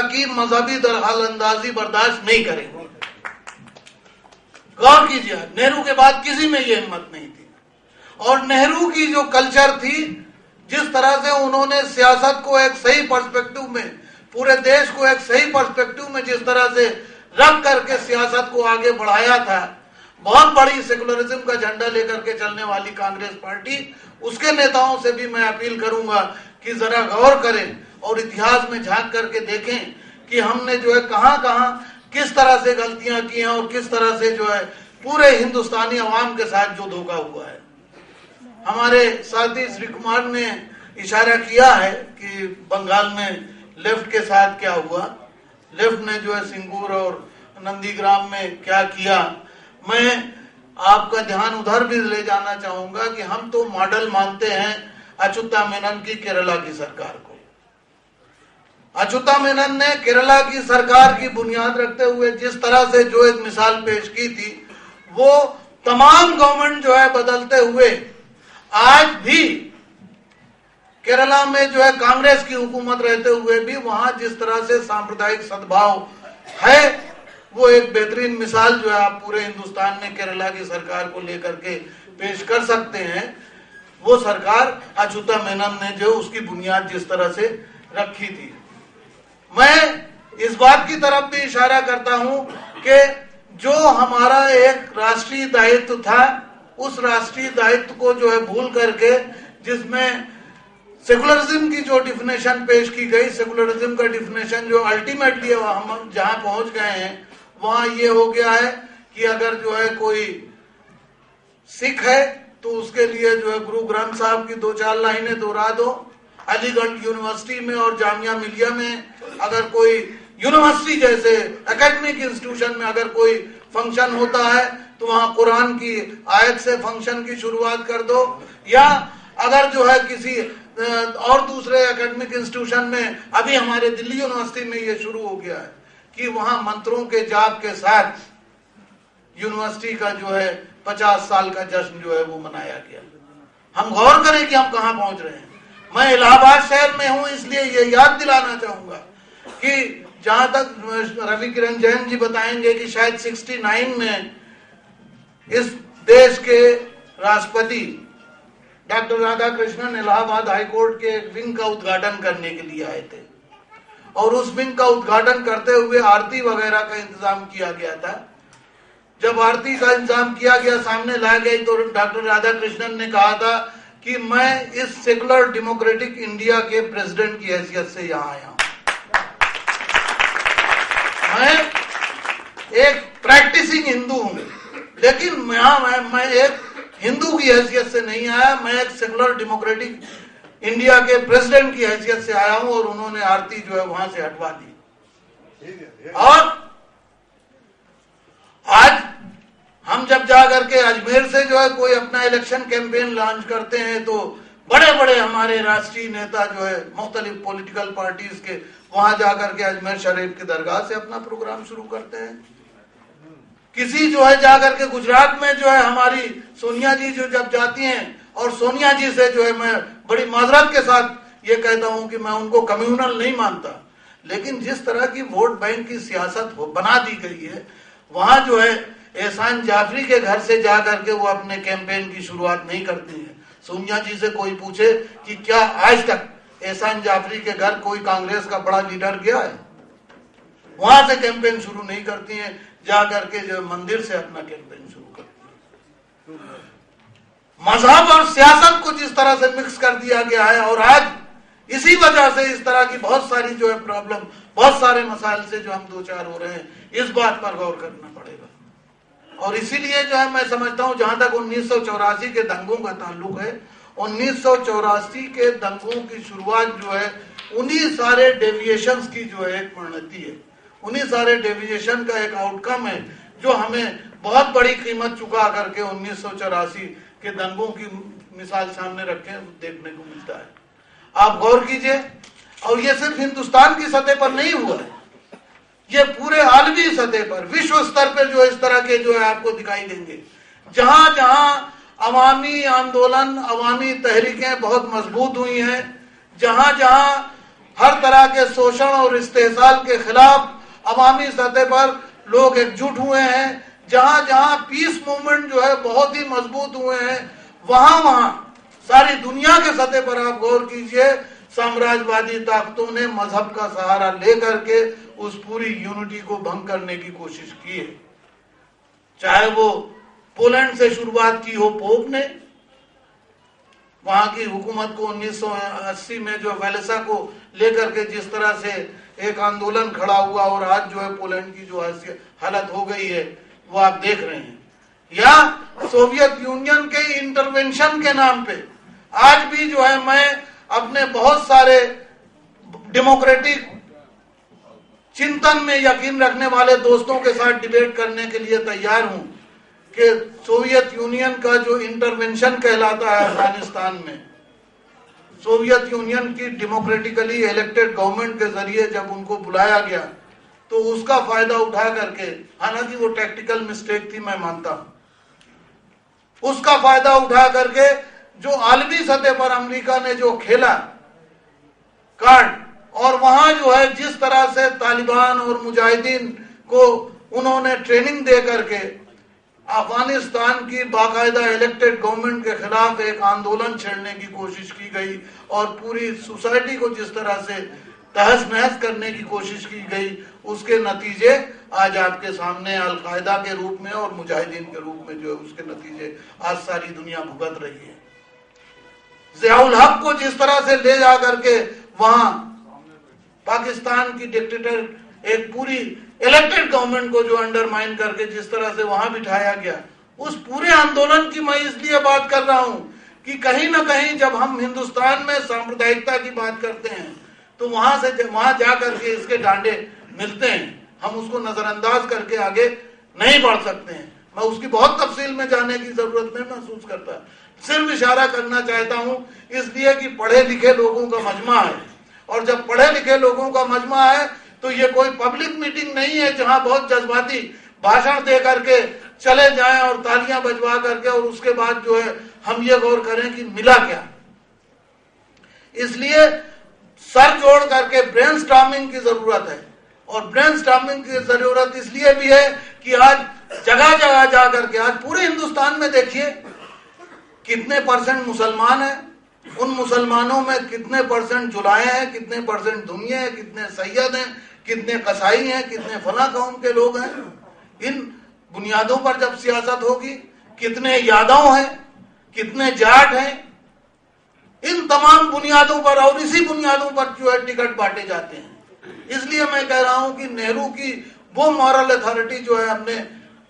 की मजहबी दखलंदाजी बर्दाश्त नहीं करेंगे। गौर कीजिए, नेहरू के बाद किसी में ये हिम्मत नहीं थी। और नेहरू की जो कल्चर थी, जिस तरह से उन्होंने सियासत को एक सही पर्सपेक्टिव में, पूरे देश को एक सही पर्सपेक्टिव में जिस तरह से रख करके सियासत को आगे बढ़ाया था, बहुत बड़ी सेकुलरिज्म का झंडा लेकर के चलने वाली कांग्रेस पार्टी, उसके नेताओं से भी मैं अपील करूंगा कि जरा गौर करें और इतिहास में झांक करके देखें कि हमने जो है कहां किस तरह से गलतियां की हैं और किस तरह से जो है पूरे हिंदुस्तानी अवाम के साथ जो धोखा हुआ है। हमारे साथी श्री कुमार ने इशारा किया है कि बंगाल में लेफ्ट के साथ क्या हुआ, लेफ्ट ने जो है सिंगूर और नंदीग्राम में क्या किया। मैं आपका ध्यान उधर भी ले जाना चाहूंगा कि हम तो मॉडल मानते हैं अच्युता मेनन की केरला की सरकार को। अच्युता मेनन ने केरला की सरकार की बुनियाद रखते हुए जिस तरह से जो एक मिसाल पेश की थी, वो तमाम गवर्नमेंट जो है बदलते हुए आज भी केरला में जो है कांग्रेस की हुकूमत रहते हुए भी वहां जिस तरह से सांप्रदायिक सद्भाव है, वो एक बेहतरीन मिसाल जो है आप पूरे हिंदुस्तान में केरला की सरकार को लेकर के पेश कर सकते हैं। वो सरकार अच्युता मेनन ने जो उसकी बुनियाद जिस तरह से रखी थी। मैं इस बात की तरफ भी इशारा करता हूं कि जो हमारा एक राष्ट्रीय दायित्व था, उस राष्ट्रीय दायित्व को जो है भूल करके, जिसमें सेकुलरिज्म की जो डिफिनेशन पेश की गई, सेकुलरिज्म का डिफिनेशन जो अल्टीमेटली हम जहां पहुंच गए हैं वहां ये हो गया है कि अगर जो है कोई सिख है तो उसके लिए जो है गुरु ग्रंथ साहब की 2-4 लाइनें दोहरा दो। अलीगढ़ यूनिवर्सिटी में और जामिया मिलिया में अगर कोई यूनिवर्सिटी जैसे एकेडमिक इंस्टीट्यूशन में अगर कोई फंक्शन होता है तो वहां कुरान की आयत से फंक्शन की शुरुआत कर दो। या अगर जो है किसी और दूसरे एकेडमिक इंस्टीट्यूशन में, अभी हमारे दिल्ली यूनिवर्सिटी में ये शुरू हो गया है कि वहां मंत्रों के जाप के साथ यूनिवर्सिटी का जो है 50 साल का जश्न जो है वो मनाया गया। हम गौर करें कि हम कहां पहुंच रहे हैं। मैं इलाहाबाद शहर में हूं, इसलिए ये याद दिलाना चाहूंगा कि जहां तक रवि किरण जैन जी बताएंगे कि शायद 69 में इस देश के राष्ट्रपति डॉक्टर राधाकृष्णन इलाहाबाद हाईकोर्ट के एक विंग का उद्घाटन करने के लिए आए थे और उस विंग का उद्घाटन करते हुए आरती वगैरह का इंतजाम किया गया था। जब आरती का इंतजाम किया गया, सामने लाया गया, तो डॉक्टर राधाकृष्णन ने कहा था कि मैं इस सेकुलर डेमोक्रेटिक इंडिया के प्रेसिडेंट की हैसियत से यहाँ आया हूं। मैं एक प्रैक्टिसिंग हिंदू हूं, लेकिन मैं एक हिंदू की हैसियत से नहीं आया, मैं एक सेकुलर डेमोक्रेटिक इंडिया के प्रेसिडेंट की हैसियत से आया हूं। और उन्होंने आरती जो है वहां से हटवा दी। और आज हम जब जा करके अजमेर से जो है कोई अपना इलेक्शन कैंपेन लॉन्च करते हैं तो बड़े बड़े हमारे राष्ट्रीय नेता जो है मुख्तलिफ पॉलिटिकल पार्टीज के वहां जाकर के अजमेर शरीफ की दरगाह से अपना प्रोग्राम शुरू करते हैं। किसी जो है जाकर के गुजरात में जो है हमारी सोनिया जी जो जब जाती हैं, और सोनिया जी से जो है मैं बड़ी माजरत के साथ ये कहता हूं कि मैं उनको कम्युनल नहीं मानता, लेकिन जिस तरह की वोट बैंक की सियासत बना दी गई है, वहां जो है एहसान जाफरी के घर से जा करके वो अपने कैंपेन की शुरुआत नहीं करती है। सोनिया जी से कोई पूछे कि क्या आज तक एहसान जाफरी के घर कोई कांग्रेस का बड़ा लीडर गया है, वहां से कैंपेन शुरू नहीं करती हैं, जा करके जो मंदिर से अपना कैंपेन शुरू करती है। मजहब और सियासत को जिस तरह से मिक्स कर दिया गया है, और आज इसी वजह से इस तरह की बहुत सारी जो है प्रॉब्लम, बहुत सारे मसाइल से जो हम दो चार हो रहे हैं, इस बात पर गौर करना पड़ेगा। और इसीलिए जो है मैं समझता हूं, जहां तक 1984 के दंगों का ताल्लुक है, 1984 के दंगों की शुरुआत जो है उन्हीं सारे डेविएशंस की जो है एक परिणति है, उन्हीं सारे डेविएशन का एक आउटकम है जो हमें बहुत बड़ी कीमत चुका करके 1984 के दंगों की मिसाल सामने रखे देखने को मिलता है। आप गौर कीजिए, और ये सिर्फ हिंदुस्तान की सतह पर नहीं हुआ है, ये पूरे आलमी सतह पर, विश्व स्तर पर जो इस तरह के जो है आपको दिखाई देंगे। जहां जहां अवामी आंदोलन, अवामी तहरीकें बहुत मजबूत हुई हैं, जहां जहां हर तरह के शोषण और इस्तेहसाल के खिलाफ अवामी सतह पर लोग एकजुट हुए हैं। जहां जहां पीस मूवमेंट जो है बहुत ही मजबूत हुए हैं, वहां वहां सारी दुनिया के सतह पर आप गौर कीजिए, साम्राज्यवादी ताकतों ने मजहब का सहारा लेकर के उस पूरी यूनिटी को भंग करने की कोशिश की है। चाहे वो पोलैंड से शुरुआत की हो पोप ने, वहां की हुकूमत को 1980 में जो वेलेसा को लेकर के जिस तरह से एक आंदोलन खड़ा हुआ और आज जो है पोलैंड की जो हालत हो गई है वो आप देख रहे हैं, या सोवियत यूनियन के इंटरवेंशन के नाम पे आज भी जो है मैं अपने बहुत सारे डेमोक्रेटिक चिंतन में यकीन रखने वाले दोस्तों के साथ डिबेट करने के लिए तैयार हूं कि सोवियत यूनियन का जो इंटरवेंशन कहलाता है अफगानिस्तान में, सोवियत यूनियन की डेमोक्रेटिकली इलेक्टेड गवर्नमेंट के जरिए जब उनको बुलाया गया तो उसका फायदा उठा करके, हालांकि वो टैक्टिकल मिस्टेक थी मैं मानता हूं, उसका फायदा उठा करके जो आलमी सतह पर अमेरिका ने जो खेला कार्ड, और वहां जो है जिस तरह से तालिबान और मुजाहिदीन को उन्होंने ट्रेनिंग दे करके अफगानिस्तान की बाकायदा इलेक्टेड गवर्नमेंट के खिलाफ एक आंदोलन छेड़ने की कोशिश की गई और पूरी सोसाइटी को जिस तरह से तहस नहस करने की कोशिश की गई, उसके नतीजे आज आपके सामने अल-कायदा के रूप में और मुजाहिदीन के रूप में जो है उसके नतीजे आज सारी दुनिया भुगत रही है। ज़ियाउल हक को जिस तरह से ले जा करके वहां पाकिस्तान की डिक्टेटर एक पूरी इलेक्टेड गवर्नमेंट को जो अंडरमाइन करके जिस तरह से वहां बिठाया गया, उस पूरे आंदोलन की मैं इसलिए बात कर रहा हूं कि कहीं ना कहीं जब हम हिंदुस्तान में सांप्रदायिकता की बात करते हैं तो वहां जा करके इसके डांडे मिलते हैं, हम उसको नजरअंदाज करके आगे नहीं बढ़ सकते हैं। मैं उसकी बहुत तफसील में जाने की जरूरत नहीं महसूस करता, सिर्फ इशारा करना चाहता हूं इसलिए कि पढ़े लिखे लोगों का मजमा है, और जब पढ़े लिखे लोगों का मजमा है तो ये कोई पब्लिक मीटिंग नहीं है जहां बहुत जज्बाती भाषण दे करके चले जाएं और तालियां बजवा करके और उसके बाद जो है हम ये गौर करें कि मिला क्या। इसलिए सर जोड़ करके ब्रेनस्टॉर्मिंग की जरूरत है, और ब्रेनस्टॉर्मिंग की जरूरत इसलिए भी है कि आज जगह जगह जा करके, आज पूरे हिंदुस्तान में देखिए कितने परसेंट मुसलमान हैं, उन मुसलमानों में कितने परसेंट जुलाए हैं, कितने परसेंट धुमिये हैं, कितने सैयद हैं, कितने कसाई हैं, कितने फला कौम के लोग हैं। इन बुनियादों पर जब सियासत होगी, कितने यादव हैं, कितने जाट हैं, इन तमाम बुनियादों पर और इसी बुनियादों पर जो है टिकट बांटे जाते हैं। इसलिए मैं कह रहा हूं कि नेहरू की वो मॉरल अथॉरिटी जो है हमने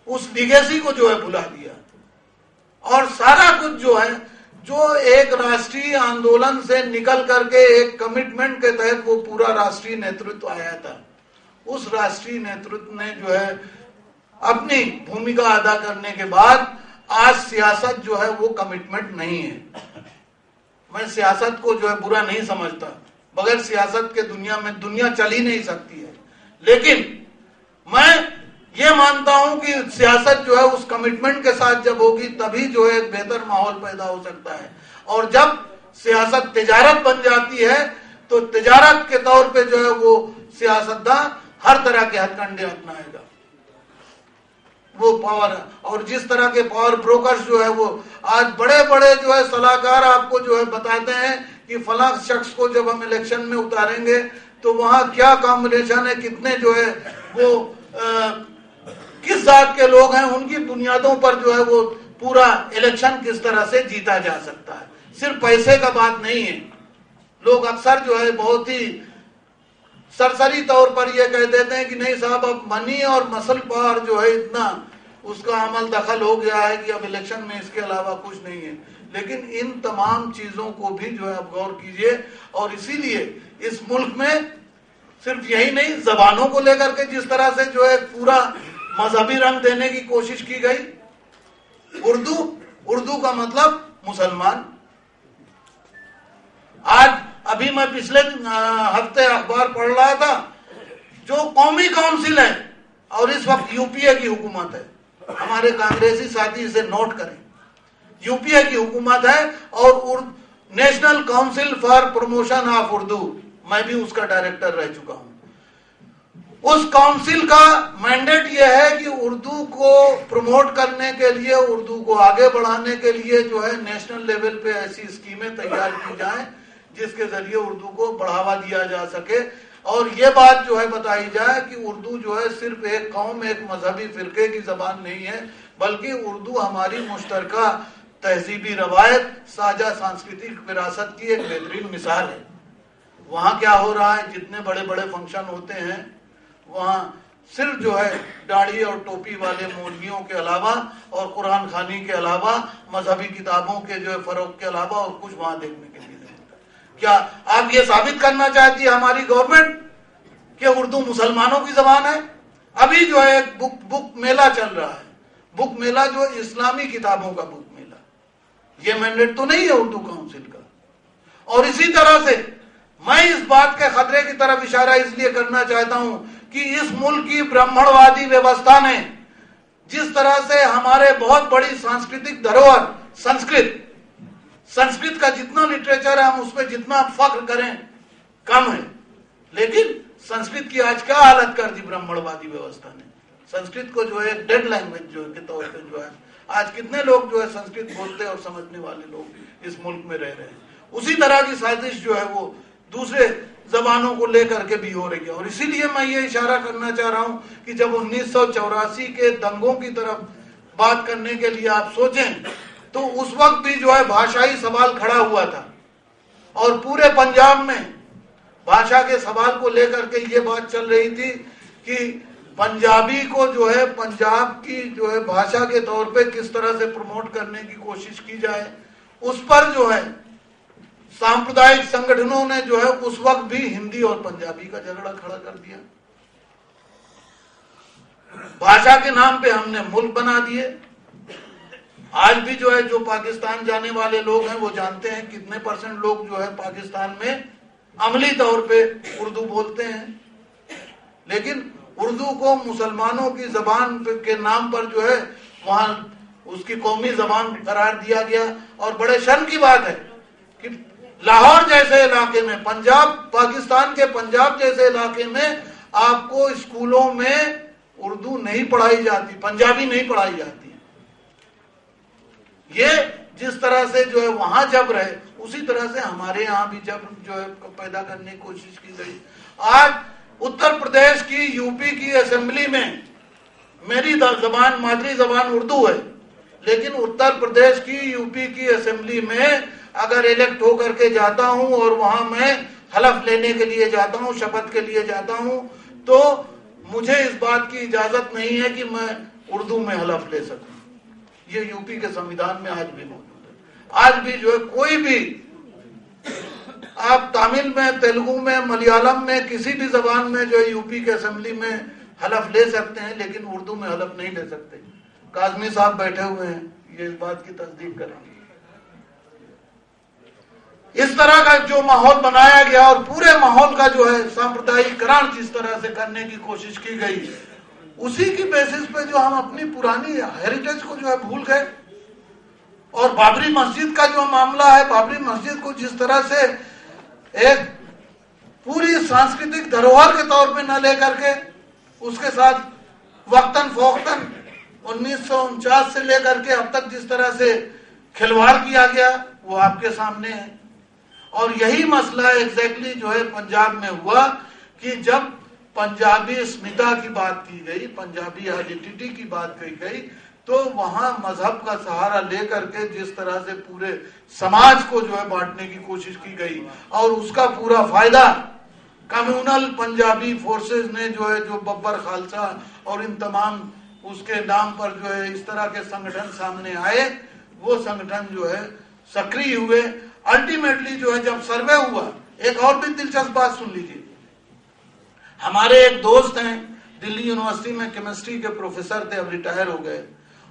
उस लिगेसी को जो है भुला दिया, और सारा कुछ जो है जो एक राष्ट्रीय आंदोलन से निकल करके एक कमिटमेंट के तहत वो पूरा राष्ट्रीय नेतृत्व आया था, उस राष्ट्रीय नेतृत्व ने जो है अपनी भूमिका अदा करने के बाद आज सियासत जो है वो कमिटमेंट नहीं है। मैं सियासत को जो है बुरा नहीं समझता, बगैर सियासत के दुनिया चल ही नहीं सकती है, लेकिन मैं ये मानता हूं कि सियासत जो है उस कमिटमेंट के साथ जब होगी तभी जो है एक बेहतर माहौल पैदा हो सकता है। और जब सियासत तिजारत बन जाती है तो तिजारत के तौर पे जो है वो सियासतदान हर तरह के हथकंडे अपनाएगा, वो पावर है। और जिस तरह के पावर ब्रोकर्स जो है वो आज बड़े बड़े जो है सलाहकार आपको जो है बताते हैं कि फला शख्स को जब हम इलेक्शन में उतारेंगे तो वहां क्या कॉम्बिनेशन है, कितने जो है वो किस जात के लोग हैं, उनकी बुनियादों पर जो है वो पूरा इलेक्शन किस तरह से जीता जा सकता है। सिर्फ पैसे का बात नहीं है, लोग अक्सर जो है बहुत ही सरसरी तौर पर यह कह देते हैं कि नहीं साहब अब मनी और मसल पावर जो है इतना उसका अमल दखल हो गया है कि अब इलेक्शन में इसके अलावा कुछ नहीं है। लेकिन इन तमाम चीजों को भी जो है आप गौर कीजिए, और इसीलिए इस मुल्क में सिर्फ यही नहीं, जबानों को लेकर के जिस तरह से जो है पूरा मजहबी रंग देने की कोशिश की गई। उर्दू का मतलब मुसलमान। आज अभी मैं पिछले हफ्ते अखबार पढ़ रहा था, जो कौमी काउंसिल है और इस वक्त यूपीए की हुकूमत है, हमारे कांग्रेसी साथी इसे नोट करें, यूपीए की हुकूमत है और national council for promotion of Urdu, मैं भी उसका डायरेक्टर रह चुका हूं। उस काउंसिल का मैंडेट यह है कि उर्दू को प्रमोट करने के लिए, उर्दू को आगे बढ़ाने के लिए जो है नेशनल लेवल पे ऐसी स्कीमें तैयार की जाएं जिसके जरिए उर्दू को बढ़ावा दिया जा सके। और ये बात जो है बताई जाए कि उर्दू जो है सिर्फ एक कौम, एक मजहबी फिरके की जबान नहीं है, बल्कि उर्दू हमारी मुश्तरका तहजीबी रवायत, साझा सांस्कृतिक विरासत की एक बेहतरीन मिसाल है। वहां क्या हो रहा है, जितने बड़े बड़े फंक्शन होते हैं वहां सिर्फ जो है दाढ़ी और टोपी वाले मौलवियों के अलावा और कुरान खानी के अलावा, मजहबी किताबों के जो है फरोग के अलावा और कुछ वहां देखने के लिए नहीं होता। क्या आप ये साबित करना चाहती है हमारी गवर्नमेंट कि उर्दू मुसलमानों की जबान है? अभी जो है एक बुक मेला चल रहा है, बुक मेला जो इस्लामी किताबों का बुक मेला, ये मैंडेट तो नहीं है उर्दू काउंसिल का। और इसी तरह से मैं इस बात के खतरे की तरफ इशारा इसलिए करना चाहता हूं कि इस मुल्क की ब्राह्मणवादी व्यवस्था ने जिस तरह से हमारे बहुत बड़ी सांस्कृतिक धरोहर संस्कृत का जितना लिटरेचर है हम उस पर जितना फख्र करें कम है, लेकिन संस्कृत की आज क्या हालत कर दी ब्राह्मणवादी व्यवस्था ने। संस्कृत को जो है डेड लैंग्वेज जो के तौर पे जो है आज कितने लोग जो है संस्कृत बोलते और समझने वाले लोग इस मुल्क में रह रहे हैं। उसी तरह की साजिश जो है वो दूसरे जबानों को लेकर के भी हो रही है। और इसीलिए मैं ये इशारा करना चाह रहा हूं कि जब 1984 के दंगों की तरफ बात करने के लिए आप सोचें तो उस वक्त भी जो है भाषाई सवाल खड़ा हुआ था और पूरे पंजाब में भाषा के सवाल को लेकर के ये बात चल रही थी कि पंजाबी को जो है पंजाब की जो है भाषा के तौर पे किस तरह से प्रमोट करने की कोशिश की जाए। उस पर जो है सांप्रदायिक संगठनों ने जो है उस वक्त भी हिंदी और पंजाबी का झगड़ा खड़ा कर दिया। भाषा के नाम पे हमने मुल्क बना दिए। आज भी जो है जो पाकिस्तान जाने वाले लोग हैं वो जानते हैं कितने % लोग जो है पाकिस्तान में अमली तौर पे उर्दू बोलते हैं, लेकिन उर्दू को मुसलमानों की जबान के नाम पर जो है वहां उसकी कौमी जबान करार दिया गया। और बड़े शर्म की बात है कि लाहौर जैसे इलाके में, पंजाब, पाकिस्तान के पंजाब जैसे इलाके में आपको स्कूलों में उर्दू नहीं पढ़ाई जाती, पंजाबी नहीं पढ़ाई जाती। ये जिस तरह से जो है वहां जबर है उसी तरह से हमारे यहाँ भी जबर जो है पैदा करने की कोशिश की गई। आज उत्तर प्रदेश की, यूपी की असेंबली में मेरी जबान, मादरी जबान उर्दू है, लेकिन उत्तर प्रदेश की, यूपी की असेंबली में अगर इलेक्ट होकर के जाता हूं और वहां मैं हलफ लेने के लिए जाता हूं, शपथ के लिए जाता हूं, तो मुझे इस बात की इजाजत नहीं है कि मैं उर्दू में हलफ ले सकूं। ये यूपी के संविधान में आज भी मौजूद है। आज भी जो है कोई भी, आप तमिल में, तेलुगु में, मलयालम में, किसी भी जबान में जो है यूपी के असेंबली में हलफ ले सकते हैं, लेकिन उर्दू में हलफ नहीं ले सकते। काजमी साहब बैठे हुए हैं, ये इस बात की तस्दीक करेंगे। इस तरह का जो माहौल बनाया गया और पूरे माहौल का जो है सांप्रदायिकरण जिस तरह से करने की कोशिश की गई, उसी की बेसिस पे जो हम अपनी पुरानी हेरिटेज को जो है भूल गए। और बाबरी मस्जिद का जो मामला है, बाबरी मस्जिद को जिस तरह से एक पूरी सांस्कृतिक धरोहर के तौर पे न लेकर के उसके साथ वक्तन फोक्तन 1949 से लेकर के अब तक जिस तरह से खिलवाड़ किया गया वो आपके सामने है। और यही मसला एग्जैक्टली जो है पंजाब में हुआ कि जब पंजाबी अस्मिता की बात की गई, पंजाबी आइडेंटिटी की बात कही गई, तो वहां मजहब का सहारा लेकर के जिस तरह से पूरे समाज को जो है बांटने की कोशिश की गई और उसका पूरा फायदा कम्युनल पंजाबी फोर्सेस ने जो है, जो बब्बर खालसा और इन तमाम उसके नाम पर जो है इस तरह के संगठन सामने आए, वो संगठन जो है सक्रिय हुए। अल्टीमेटली जो है जब सर्वे हुआ, एक और भी दिलचस्प बात सुन लीजिए। हमारे एक दोस्त हैं, दिल्ली यूनिवर्सिटी में केमिस्ट्री के प्रोफेसर थे, अब रिटायर हो गए।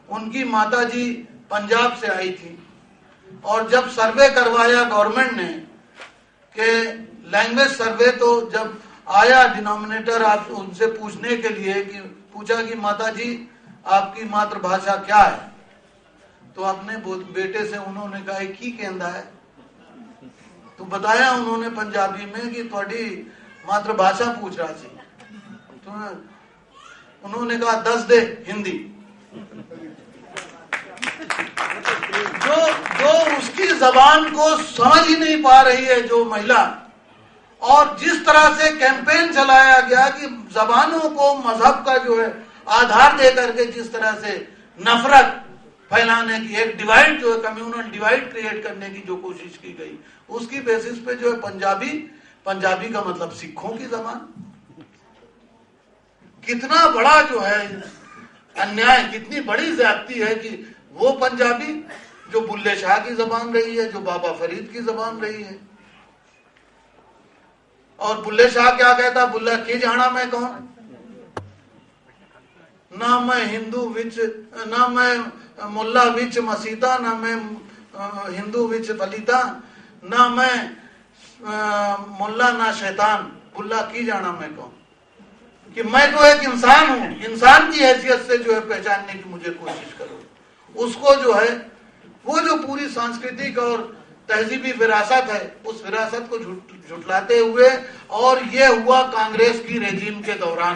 उनकी माताजी पंजाब से आई थी और जब सर्वे करवाया गवर्नमेंट ने कि लैंग्वेज सर्वे, तो जब आया डिनोमिनेटर आप उनसे पूछने के लिए कि पूछा कि माताजी आपकी मातृभाषा क्या है, तो अपने बेटे से उन्होंने कहा की कहता है तो बताया उन्होंने पंजाबी में कि थोड़ी मातृभाषा पूछ रहा सी, तो उन्होंने कहा 10 दे हिंदी। जो उसकी जबान को समझ ही नहीं पा रही है जो महिला, और जिस तरह से कैंपेन चलाया गया कि जबानों को मजहब का जो है आधार दे करके जिस तरह से नफरत फैलाने की, एक डिवाइड जो है कम्युनल डिवाइड क्रिएट करने की जो कोशिश की गई, उसकी बेसिस पे जो है पंजाबी का मतलब सिखों की जबान। कितना बड़ा जो है अन्याय, कितनी बड़ी ज्यादती है कि वो पंजाबी जो बुल्ले शाह की जबान रही है, जो बाबा फरीद की जबान रही है। और बुल्ले शाह क्या कहता, बुल्ला की जाना मैं कौन, ना मैं हिंदू विच, ना मैं मुल्ला विच मसीता, ना मैं हिंदू विच फलीता, ना मैं मुल्ला ना शैतान, बुल्ला की जाना मैं कौन, कि मैं तो एक इंसान हूं, इंसान की हैसियत से जो है पहचानने की मुझे कोशिश करो। उसको जो है वो जो पूरी सांस्कृतिक और तहजीबी विरासत है, उस विरासत को झुटलाते हुए, और ये हुआ कांग्रेस की रेजिम के दौरान।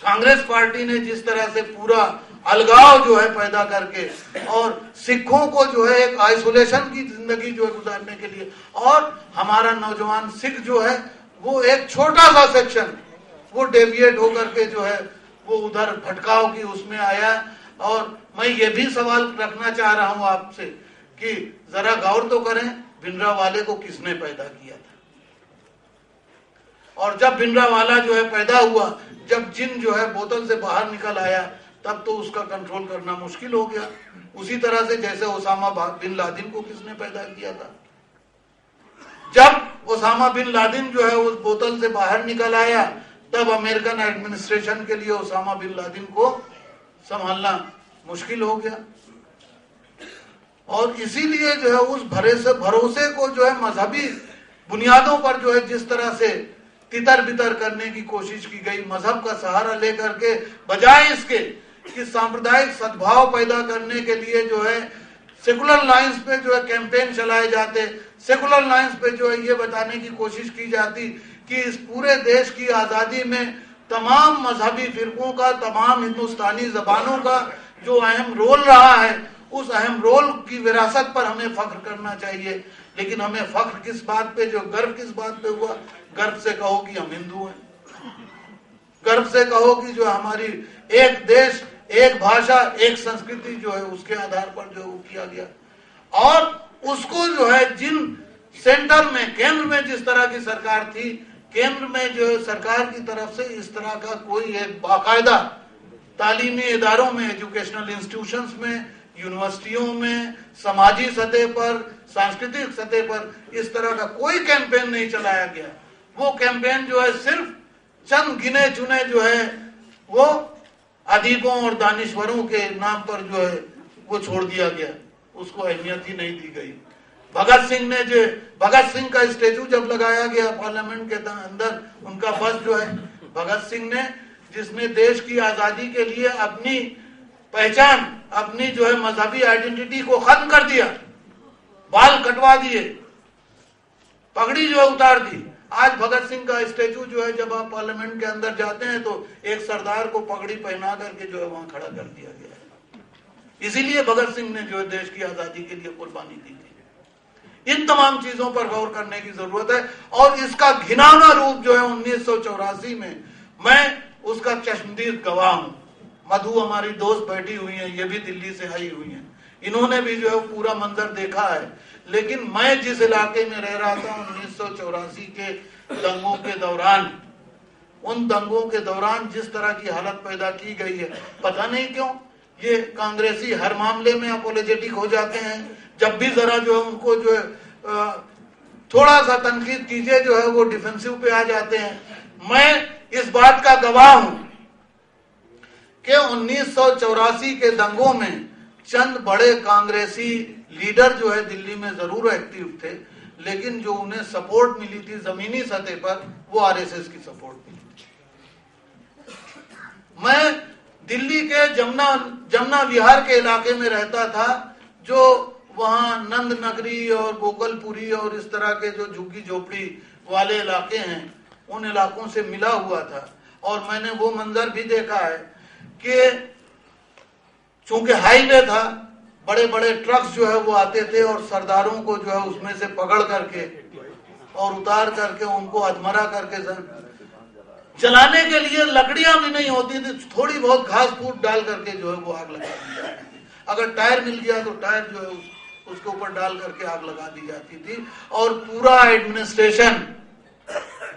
कांग्रेस पार्टी ने जिस तरह से पूरा अलगाव जो है पैदा करके और सिखों को जो है एक आइसोलेशन की जिंदगी जो है गुजारने के लिए, और हमारा नौजवान सिख जो है वो एक छोटा सा सेक्शन वो डेविएट होकर के जो है वो उधर भटकाव की उसमें आया। और मैं ये भी सवाल रखना चाह रहा हूं आपसे कि जरा गौर तो करें, भिंडरावाले को किसने पैदा किया था, और जब भिंडरावाला जो है पैदा हुआ, जब जिन जो है बोतल से बाहर निकल आया, तब तो उसका कंट्रोल करना मुश्किल हो गया। उसी तरह से जैसे ओसामा बिन लादेन को किसने पैदा किया था, जब ओसामा बिन लादेन जो है उस बोतल से बाहर निकल आया, तब अमेरिकन एडमिनिस्ट्रेशन के लिए ओसामा बिन लादेन को संभालना मुश्किल हो गया। और इसीलिए जो है उस भरोसे को जो है मजहबी बुनियादों पर जो है जिस तरह से तितर बितर करने की कोशिश की गई, मजहब का सहारा लेकर के, बजाय इसके कि सांप्रदायिक सद्भाव पैदा करने के लिए जो है सेकुलर लाइंस पे जो है कैंपेन चलाए जाते, सेकुलर लाइंस पे जो है ये बताने की कोशिश की जाती कि इस पूरे देश की आजादी में तमाम मजहबी फिरकों का, तमाम हिंदुस्तानी जबानों का जो अहम रोल रहा है, उस अहम रोल की विरासत पर हमें फख्र करना चाहिए। लेकिन हमें फख्र किस बात पे, जो गर्व किस बात पे हुआ, गर्व से कहो कि हम हिंदू हैं, गर्व से कहो कि जो हमारी एक देश, एक भाषा, एक संस्कृति जो है उसके आधार पर जो किया गया। और उसको जो है जिन सेंटर में, केंद्र में जिस तरह की सरकार थी, केंद्र में जो है सरकार की तरफ से इस तरह का कोई एक बाकायदा तालीमी इदारों में, एजुकेशनल इंस्टीट्यूशंस में, यूनिवर्सिटियों में, समाजी सतह पर, सांस्कृतिक सतह पर इस तरह का कोई कैंपेन नहीं चलाया गया। वो कैंपेन जो है सिर्फ चंद गिने चुने जो है वो अदीबों और दानिश्वरों के नाम पर जो है वो छोड़ दिया गया, उसको अहमियत ही नहीं दी गई। भगत सिंह का स्टेचू जब लगाया गया पार्लियामेंट के अंदर, उनका बस जो है, भगत सिंह ने जिसने देश की आजादी के लिए अपनी पहचान, अपनी जो है मजहबी आइडेंटिटी को खत्म कर दिया, बाल कटवा दिए, पगड़ी जो है उतार दी। आज भगत सिंह का स्टेचू जो है जब आप पार्लियामेंट के अंदर जाते हैं तो एक सरदार को पगड़ी पहना करके जो है वहां खड़ा कर दिया गया है। इसीलिए भगत सिंह ने जो है देश की आजादी के लिए कुर्बानी दी थी। इन तमाम चीजों पर गौर करने की जरूरत है। और इसका घिनौना रूप जो है 1984 में, मैं उसका चश्मदीद गवाह हूं। मधु हमारी दोस्त बैठी हुई है, ये भी दिल्ली से आई हुई है, इन्होंने भी जो है पूरा मंजर देखा है। लेकिन मैं जिस इलाके में रह रहा था 1984 के दंगों के दौरान, उन दंगों के दौरान जिस तरह की हालत पैदा की गई है, पता नहीं क्यों ये कांग्रेसी हर मामले में अपोलोजेटिक हो जाते हैं। जब भी जरा जो है उनको जो है थोड़ा सा तनकीद कीजिए जो है वो डिफेंसिव पे आ जाते हैं। मैं इस बात का गवाह हूं कि 1984 के दंगों में चंद बड़े कांग्रेसी लीडर जो है दिल्ली में जरूर एक्टिव थे, लेकिन जो उन्हें सपोर्ट मिली थी जमीनी सतह पर, वो आरएसएस की सपोर्ट मिली थी। मैं दिल्ली के जमुना विहार के इलाके में रहता था, जो वहाँ नंद नगरी और गोकलपुरी और इस तरह के जो झुग्गी झोपड़ी वाले इलाके हैं उन इलाकों से मिला हुआ था। और मैंने वो मंजर भी देखा है कि चूंकि हाईवे था, बड़े बड़े ट्रक्स जो है वो आते थे और सरदारों को जो है उसमें से पकड़ करके और उतार करके उनको अधमरा करके जलाने के लिए लकड़ियां भी नहीं होती थी, थोड़ी बहुत घास फूस डाल करके जो है वो आग लगा दी जाती थी। अगर टायर मिल गया तो टायर जो है उसके ऊपर डाल करके आग लगा दी जाती थी। और पूरा एडमिनिस्ट्रेशन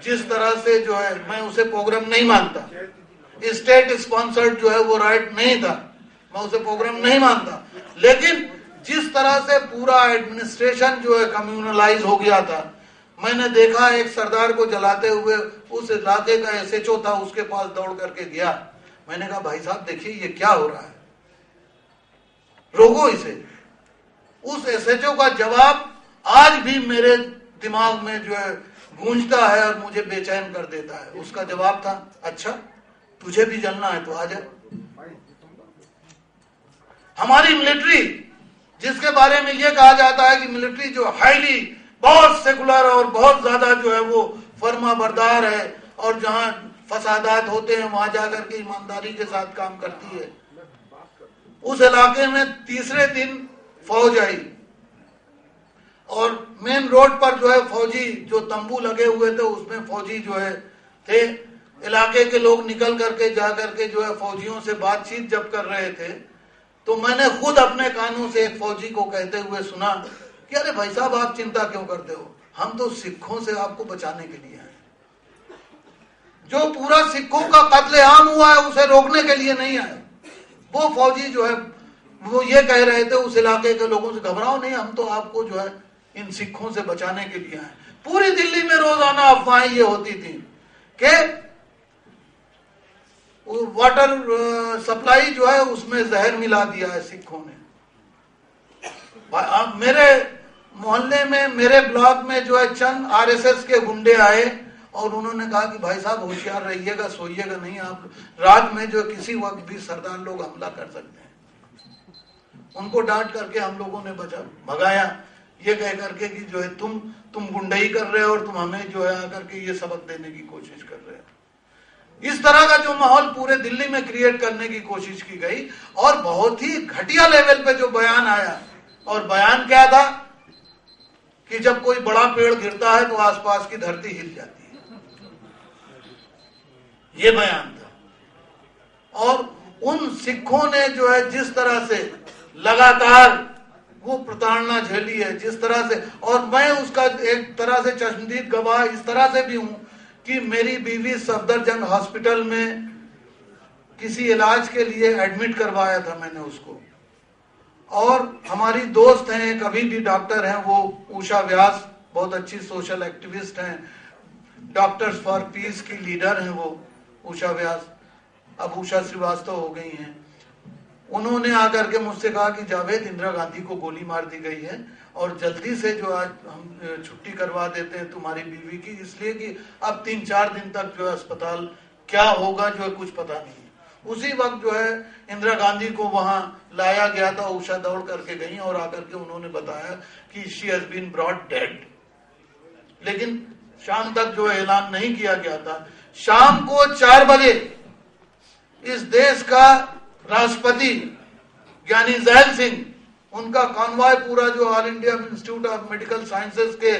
जिस तरह से जो है, मैं उसे प्रोग्राम नहीं मानता, स्टेट स्पॉन्सर्ड जो है वो राइट नहीं था, मैं उसे प्रोग्राम नहीं मानता, लेकिन जिस तरह से पूरा एडमिनिस्ट्रेशन जो है कम्युनलाइज हो गया था, मैंने देखा एक सरदार को जलाते हुए उस इलाके का एसएचओ था, उसके पास दौड़ करके गया। मैंने कहा भाई साहब देखिए ये क्या हो रहा है, रोको इसे। उस एसएचओ का जवाब आज भी मेरे दिमाग में जो है गूंजता है और मुझे बेचैन कर देता है। उसका जवाब था, अच्छा तुझे भी जलना है तो आ जा। हमारी मिलिट्री, जिसके बारे में यह कहा जाता है कि मिलिट्री जो हाईली बहुत सेकुलर और बहुत ज्यादा जो है वो फर्मा बरदार है और जहां फसादात होते हैं वहां जाकर के ईमानदारी के साथ काम करती है, उस इलाके में तीसरे दिन फौज आई और मेन रोड पर जो है फौजी जो तंबू लगे हुए थे उसमें फौजी जो है थे। इलाके के लोग निकल करके जा करके जो है फौजियों से बातचीत जब कर रहे थे तो मैंने खुद अपने कानों से एक फौजी को कहते हुए सुना कि अरे भाई साहब आप चिंता क्यों करते हो, हम तो सिखों से आपको बचाने के लिए आए। जो पूरा सिखों का कत्लेआम हुआ है उसे रोकने के लिए नहीं आए। वो फौजी जो है वो ये कह रहे थे उस इलाके के लोगों से, घबराओ नहीं, हम तो आपको जो है इन सिखों से बचाने के लिए आए। पूरी दिल्ली में रोजाना अफवाहें ये होती थी कि वाटर सप्लाई जो है उसमें जहर मिला दिया है सिखों ने। मेरे मोहल्ले में, मेरे ब्लॉक में जो है चंद आरएसएस के गुंडे आए और उन्होंने कहा कि भाई साहब होशियार रहिएगा, सोइएगा नहीं, आप रात में जो किसी वक्त भी सरदार लोग हमला कर सकते हैं। उनको डांट करके हम लोगों ने भगाया, ये कह करके कि जो है तुम गुंडाई कर रहे हो और तुम हमें जो है आकर के ये सबक देने की कोशिश कर रहे हो। इस तरह का जो माहौल पूरे दिल्ली में क्रिएट करने की कोशिश की गई और बहुत ही घटिया लेवल पे जो बयान आया, और बयान क्या था कि जब कोई बड़ा पेड़ गिरता है तो आसपास की धरती हिल जाती है, ये बयान था। और उन सिखों ने जो है जिस तरह से लगातार वो प्रताड़ना झेली है, जिस तरह से, और मैं उसका एक तरह से चश्मदीद गवाह इस तरह से भी हूं कि मेरी बीवी सफदरजंग हॉस्पिटल में किसी इलाज के लिए एडमिट करवाया था मैंने उसको। और हमारी दोस्त हैं, एक अभी भी डॉक्टर हैं, वो उषा व्यास, बहुत अच्छी सोशल एक्टिविस्ट हैं, डॉक्टर्स फॉर पीस की लीडर हैं वो उषा व्यास, अब उषा श्रीवास्तव हो गई हैं। उन्होंने आकर के मुझसे कहा कि जावेद, इंदिरा गांधी को गोली मार दी गई है और जल्दी से जो आज हम छुट्टी करवा देते हैं तुम्हारी बीवी की, इसलिए कि अब 3-4 दिन तक जो है अस्पताल क्या होगा जो है कुछ पता नहीं है। उसी वक्त जो है इंदिरा गांधी को वहां लाया गया था, उषा दौड़ करके गई और आकर के उन्होंने बताया कि she has been brought dead, लेकिन शाम तक जो है ऐलान नहीं किया गया था। शाम को 4 बजे इस देश का राष्ट्रपति ज्ञानी जैल सिंह, उनका कॉन्वॉय पूरा जो all India institute of medical sciences के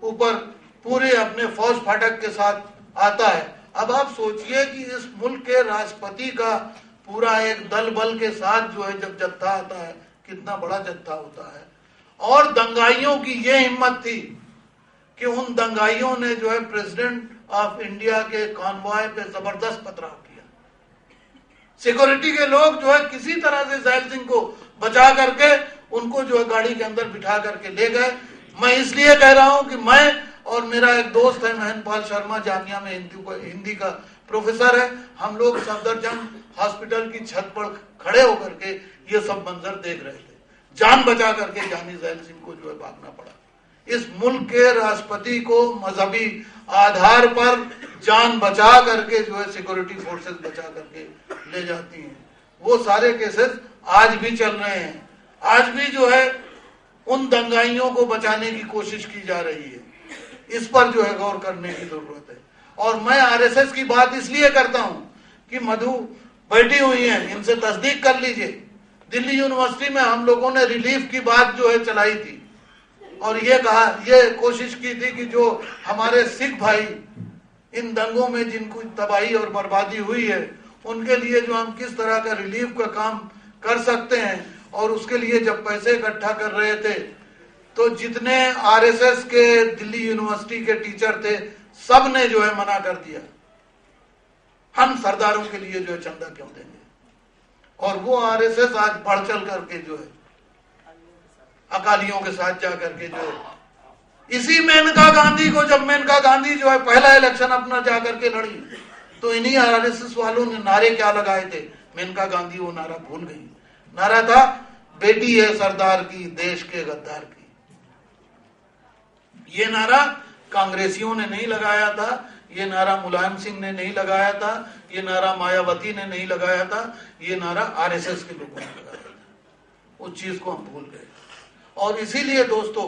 ऊपर पूरे अपने फौज फाटक के साथ आता है। अब आप सोचिए कि इस मुल्क के राष्ट्रपति का पूरा एक दल बल के साथ जो है जब जत्था आता है, कितना बड़ा जत्था होता है। और दंगाइयों की ये हिम्मत थी कि उन दंगाइयों ने जो है प्रेसिडेंट ऑफ इंडिया के कॉन्वॉय पे जबरदस्त पथराव किया। सिक्योरिटी के लोग जो है किसी तरह से जैल सिंह को बचा करके उनको जो है गाड़ी के अंदर बिठा करके ले गए। मैं इसलिए कह रहा हूं कि मैं और मेरा एक दोस्त है महेंद्रपाल शर्मा, जामिया में हिंदी का प्रोफेसर है, हम लोग सफदरजंग हॉस्पिटल की छत पर खड़े होकर के ये सब मंजर देख रहे थे। जान बचा करके ज्ञानी जैल सिंह को जो है भागना पड़ा। इस मुल्क के राष्ट्रपति को मजहबी आधार पर जान बचा करके जो है सिक्योरिटी फोर्सेस बचा करके ले जाती हैं। वो सारे केसेस आज भी चल रहे हैं। आज भी जो है उन दंगाइयों को बचाने की कोशिश की जा रही है। इस पर जो है गौर करने की जरूरत है। और मैं आरएसएस की बात इसलिए करता हूं कि मधु बैठी हुई है, इनसे तस्दीक कर लीजिए। दिल्ली यूनिवर्सिटी में हम लोगों ने रिलीफ की बात जो है चलाई थी और ये कोशिश की थी कि जो हमारे सिख भाई इन दंगों में जिनको तबाही और बर्बादी हुई है उनके लिए जो हम किस तरह का रिलीफ का काम कर सकते हैं। और उसके लिए जब पैसे इकट्ठा कर रहे थे तो जितने आरएसएस के दिल्ली यूनिवर्सिटी के टीचर थे सब ने जो है मना कर दिया, हम सरदारों के लिए जो है चंदा क्यों देंगे। और वो आरएसएस आज बढ़ चल करके जो है अकालियों के साथ जा करके जो है इसी मेनका गांधी को, जब मेनका गांधी जो है पहला इलेक्शन अपना जा करके लड़ी तो इन्हीं आरएसएस वालों ने नारे क्या लगाए थे। मेनका गांधी वो नारा भूल गई। नारा था बेटी है सरदार की, देश के गद्दार की। ये नारा कांग्रेसियों ने नहीं लगाया था, ये नारा मुलायम सिंह ने नहीं लगाया था, ये नारा मायावती ने नहीं लगाया था, ये नारा आरएसएस के लोगों ने लगाया था। उस चीज को हम भूल गए। और इसीलिए दोस्तों,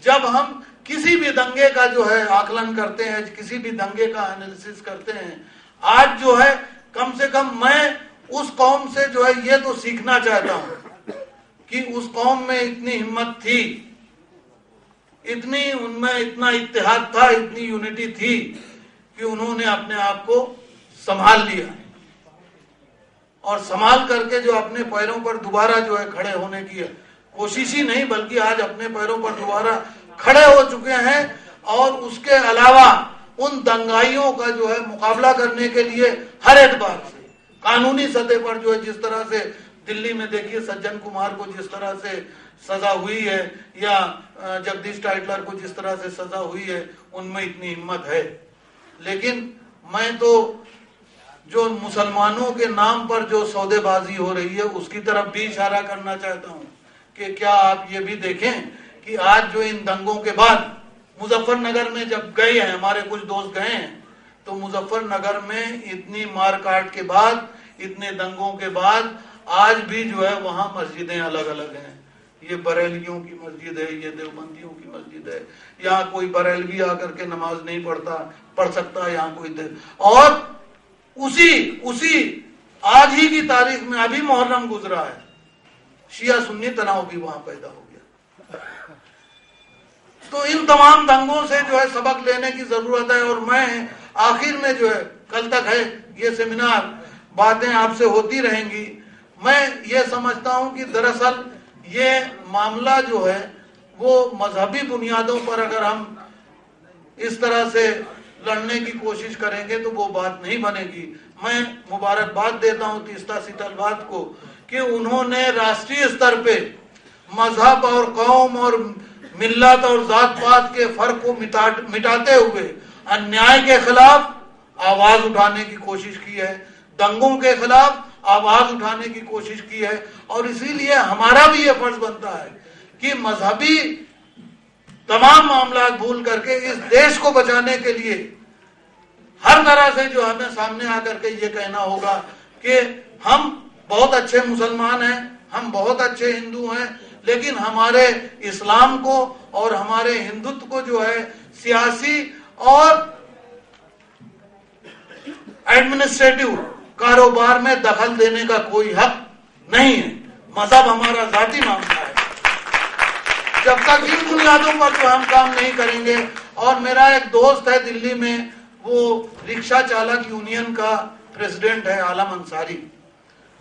जब हम किसी भी दंगे का जो है आकलन करते हैं, किसी भी दंगे का एनालिसिस करते हैं, आज जो है कम से कम मैं उस कौम से जो है ये तो सीखना चाहता हूं कि उस कौम में इतनी हिम्मत थी, इतनी उनमें इतना इत्तेहाद था, इतनी यूनिटी थी कि उन्होंने अपने आप को संभाल लिया और संभाल करके जो अपने पैरों पर दोबारा जो है खड़े होने की कोशिश ही नहीं बल्कि आज अपने पैरों पर दोबारा खड़े हो चुके हैं। और उसके अलावा उन दंगाइयों का जो है मुकाबला करने के लिए हर एतबार से कानूनी सतह पर जो है जिस तरह से दिल्ली में देखिए सज्जन कुमार को जिस तरह से सजा हुई है या जगदीश टाइटलर को जिस तरह से सजा हुई है, उनमें इतनी हिम्मत है। लेकिन मैं तो जो मुसलमानों के नाम पर जो सौदेबाजी हो रही है उसकी तरफ भी इशारा करना चाहता हूं कि क्या आप ये भी देखें कि आज जो इन दंगों के बाद मुजफ्फरनगर में जब गए हैं, हमारे कुछ दोस्त गए हैं, तो मुजफ्फरनगर में इतनी मारकाट के बाद, इतने दंगों के बाद आज भी जो है वहां मस्जिदें अलग अलग हैं। ये बरेलियों की मस्जिद है, ये देवबंदियों की मस्जिद है। यहाँ कोई बरेलवी आकर के नमाज नहीं पढ़ सकता, यहाँ कोई और उसी आज ही की तारीख में अभी मुहर्रम गुजरा है, शिया सुन्नी तनाव भी वहां पैदा हो गया। तो इन तमाम दंगों से जो है सबक लेने की जरूरत है। और मैं आखिर में जो है, कल तक है ये सेमिनार, बातें आपसे होती रहेंगी। मैं ये समझता हूं कि दरअसल ये मामला जो है वो मजहबी बुनियादों पर अगर हम इस तरह से लड़ने की कोशिश करेंगे तो वो बात नहीं बनेगी। मैं मुबारकबाद देता हूं तीस्ता सीतलवाद को कि उन्होंने राष्ट्रीय स्तर पे मजहब और कौम और मिल्लत और जात पात के फर्क को मिटाते हुए अन्याय के खिलाफ आवाज उठाने की कोशिश की है, दंगों के खिलाफ आवाज उठाने की कोशिश की है। और इसीलिए हमारा भी ये फर्ज बनता है कि मजहबी तमाम मामला भूल करके इस देश को बचाने के लिए हर तरह से जो हमें सामने आकर के ये कहना होगा कि हम बहुत अच्छे मुसलमान हैं, हम बहुत अच्छे हिंदू हैं, लेकिन हमारे इस्लाम को और हमारे हिंदुत्व को जो है सियासी और एडमिनिस्ट्रेटिव कारोबार में दखल देने का कोई हक नहीं है। मजहब हमारा जाती मामला है। जब तक इन बुनियादों पर जो हम काम नहीं करेंगे, और मेरा एक दोस्त है दिल्ली में, वो रिक्शा चालक यूनियन का प्रेसिडेंट है, आलम अंसारी,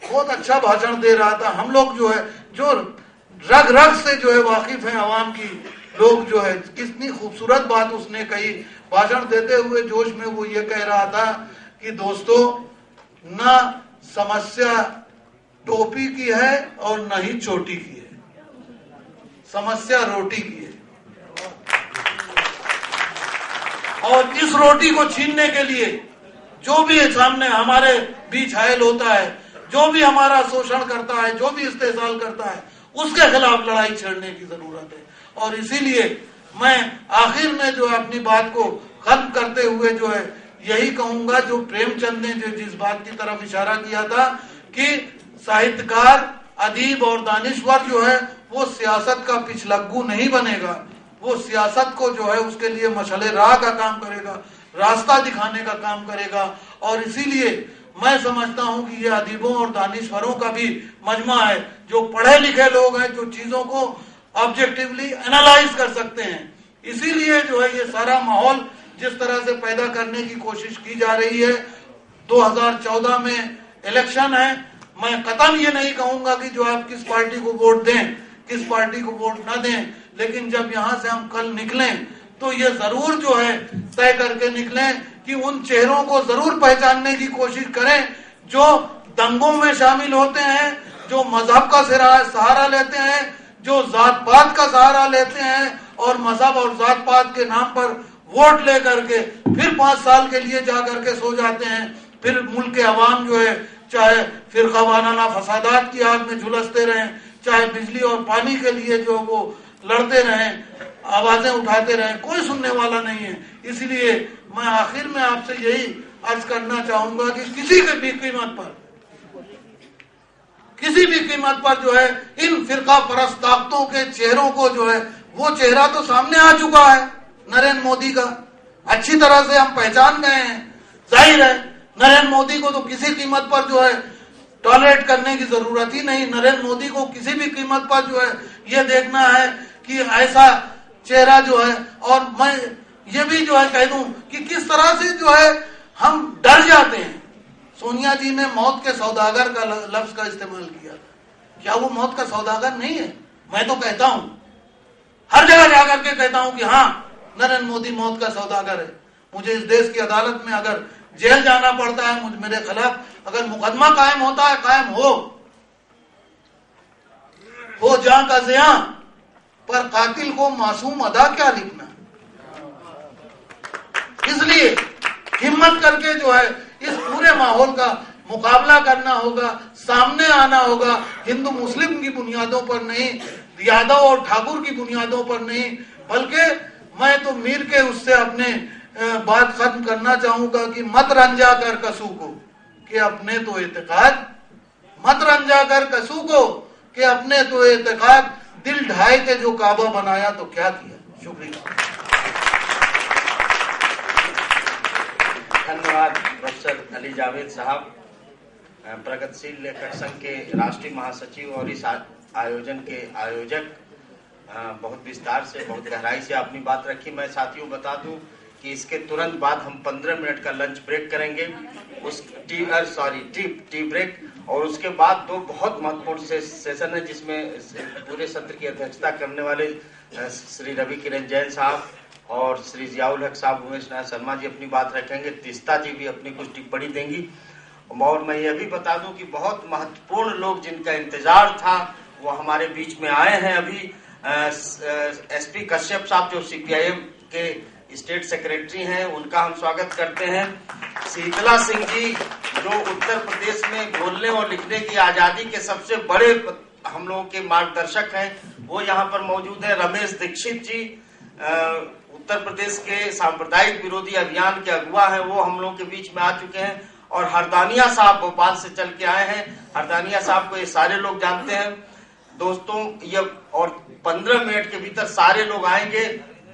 बहुत अच्छा भाषण दे रहा था। हम लोग जो है जो रग रग से जो है वाकिफ है आवाम की लोग जो है, कितनी खूबसूरत बात उसने कही। भाषण देते हुए जोश में वो ये कह रहा था कि दोस्तों, ना समस्या टोपी की है और न ही चोटी की है, समस्या रोटी की है। और इस रोटी को छीनने के लिए जो भी सामने हमारे बीच हायल होता है, जो भी हमारा शोषण करता है, जो भी इस्तेसाल करता है, उसके खिलाफ लड़ाई छेड़ने की जरूरत है। और इसीलिए मैं आखिर में जो अपनी बात को खत्म करते हुए जो है यही कहूंगा, जो प्रेमचंद ने जो जिस बात की तरफ इशारा किया था कि साहित्यकार अदीब और दानिश्वर जो है वो सियासत का पिछलग्गू नहीं बनेगा, वो सियासत को जो है उसके लिए मशले राह का काम करेगा, रास्ता दिखाने का काम करेगा। और इसीलिए मैं समझता हूं कि ये अदीबों और दानिश्वरों का भी मजमा है, जो पढ़े लिखे लोग हैं, जो चीजों को ऑब्जेक्टिवली एनालाइज कर सकते हैं। इसीलिए जो है ये सारा माहौल जिस तरह से पैदा करने की कोशिश की जा रही है। 2014 में इलेक्शन है, मैं कतई ये नहीं कहूंगा कि जो आप किस पार्टी को वोट दें, किस पार्टी को वोट ना दें, लेकिन जब यहाँ से हम कल निकलें तो ये जरूर जो है तय करके निकलें कि उन चेहरों को जरूर पहचानने की कोशिश करें जो दंगों में शामिल होते हैं, जो मजहब का सहारा लेते हैं, जो जात पात का सहारा लेते हैं और मजहब और जात पात के नाम पर वोट लेकर के फिर 5 साल के लिए जाकर के सो जाते हैं। फिर मुल्क के अवाम जो है चाहे फिरका वाराना फसादात की आग में झुलसते रहें, चाहे बिजली और पानी के लिए जो वो लड़ते रहें, आवाजें उठाते रहें, कोई सुनने वाला नहीं है। इसलिए मैं आखिर में आपसे यही अर्ज करना चाहूंगा कि किसी भी कीमत पर जो है इन फिरका परस्त ताकतों के चेहरों को जो है, वो चेहरा तो सामने आ चुका है नरेंद्र मोदी का, अच्छी तरह से हम पहचान गए हैं। जाहिर है नरेंद्र मोदी को तो किसी कीमत पर जो है टॉलरेट करने की जरूरत ही नहीं। नरेंद्र मोदी को किसी भी कीमत पर जो है ये देखना है कि ऐसा चेहरा जो है, और मैं ये भी जो है कह दूं कि किस तरह से जो है हम डर जाते हैं। सोनिया जी ने मौत के सौदागर का लफ्ज का इस्तेमाल किया, क्या वो मौत का सौदागर नहीं है? मैं तो कहता हूं, हर जगह जाकर के कहता हूं कि हाँ नरेंद्र मोदी मौत का सौदागर है। मुझे इस देश की अदालत में अगर जेल जाना पड़ता है, मुझे मेरे खिलाफ अगर मुकदमा कायम होता है, कायम हो जहां का जिया, पर कातिल को मासूम अदा क्या लिखना। इसलिए हिम्मत करके जो है इस पूरे माहौल का मुकाबला करना होगा, सामने आना होगा। हिंदू मुस्लिम की बुनियादों पर नहीं, यादव और ठाकुर की बुनियादों पर नहीं, बल्कि मैं तो मीर के उससे अपने बात खत्म करना चाहूंगा कि मत रंजा कर कसू को कि अपने तो एतकाद, मत रंजा कर कसू को कि अपने तो एतकाद, दिल ढाई के जो काबा बनाया तो क्या किया। शुक्रिया। धन्यवाद प्रोफेसर अली जावेद साहब, प्रगतिशील लेखक संघ के राष्ट्रीय महासचिव और इस आयोजन के आयोजक। बहुत विस्तार से, बहुत गहराई से अपनी बात रखी। मैं साथियों बता दूं कि इसके तुरंत बाद हम 15 मिनट का लंच ब्रेक करेंगे, उस टी ब्रेक, और उसके बाद 2 बहुत महत्वपूर्ण सेशन है जिसमें पूरे सत्र की अध्यक्षता करने वाले श्री रवि किरण जैन साहब और श्री जियाउल हक साहब, उमेश नाथ शर्मा जी अपनी बात रखेंगे, तीस्ता जी भी अपनी कुछ टिप्पणी देंगी। और मैं यह भी बता दूं कि बहुत महत्वपूर्ण लोग जिनका इंतजार था वो हमारे बीच में आए हैं। अभी एसपी कश्यप साहब जो सीपीआईएम के स्टेट सेक्रेटरी हैं, उनका हम स्वागत करते हैं। शीतला सिंह जी जो उत्तर प्रदेश में बोलने और लिखने की आजादी के सबसे बड़े हम लोगों के मार्गदर्शक हैं, वो यहाँ पर मौजूद है। रमेश दीक्षित जी उत्तर प्रदेश के सांप्रदायिक विरोधी अभियान के अगुवा हैं, वो हम लोगों के बीच में आ चुके हैं। और हरदानिया साहब भोपाल से चल के आए हैं। हरदानिया साहब को ये सारे लोग जानते हैं दोस्तों। ये और 15 मिनट के भीतर सारे लोग आएंगे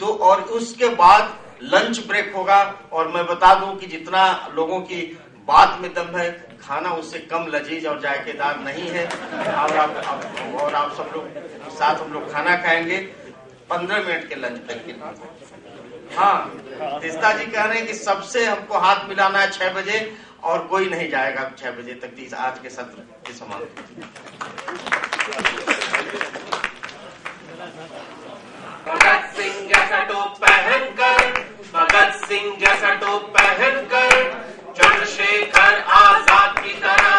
और उसके बाद लंच ब्रेक होगा। और मैं बता दूं कि जितना लोगों की बात में दम है, खाना उससे कम लजीज और जायकेदार नहीं है। और आप सब लोग के साथ हम लोग खाना खाएंगे 15 मिनट के लंच ब्रेक के बाद। हाँ, तीस्ता जी कह रहे हैं कि सबसे हमको हाथ मिलाना है 6 बजे और कोई नहीं जाएगा 6 बजे तक आज के सत्र के समाप्ति। भगत सिंह जैसा टोप पहनकर, भगत सिंह जैसा टोप पहनकर, चंद्रशेखर आजाद की तरह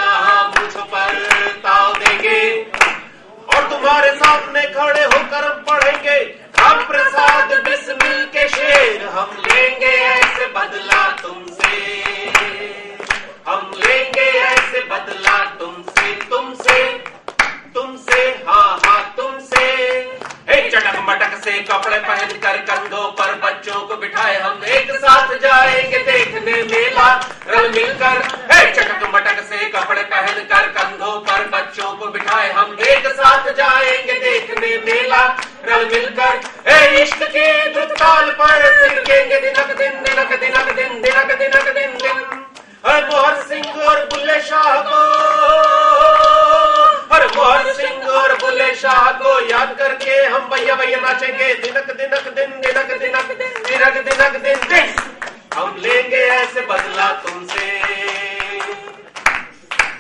मुझ पर ताव देंगे और तुम्हारे सामने खड़े होकर पढ़ेंगे हम प्रसाद बिस्मिल के शेर। हम लेंगे ऐसे बदला तुमसे, हम लेंगे ऐसे बदला तुमसे, तुमसे, हाँ हाँ तुमसे। एक चटक मटक से कपड़े पहनकर कंधों पर बच्चों को बिठाए हम एक साथ जाएंगे देखने मेला। ताल मिलकर, ए इश्क के द्रुत ताल पर थिरकेंगे दिनक दिन दिनक दिनक दिन दिनक दिनक दिन दिन। हर मोहर सिंह और बुल्ले शाह को, हर मोहर सिंह और बुल्ले शाह को याद करके हम भैया भैया नाचेंगे दिनक दिनक दिन दिनक दिनक दिन दिनक दिनक दिन दिन। हम लेंगे ऐसे बदला तुमसे,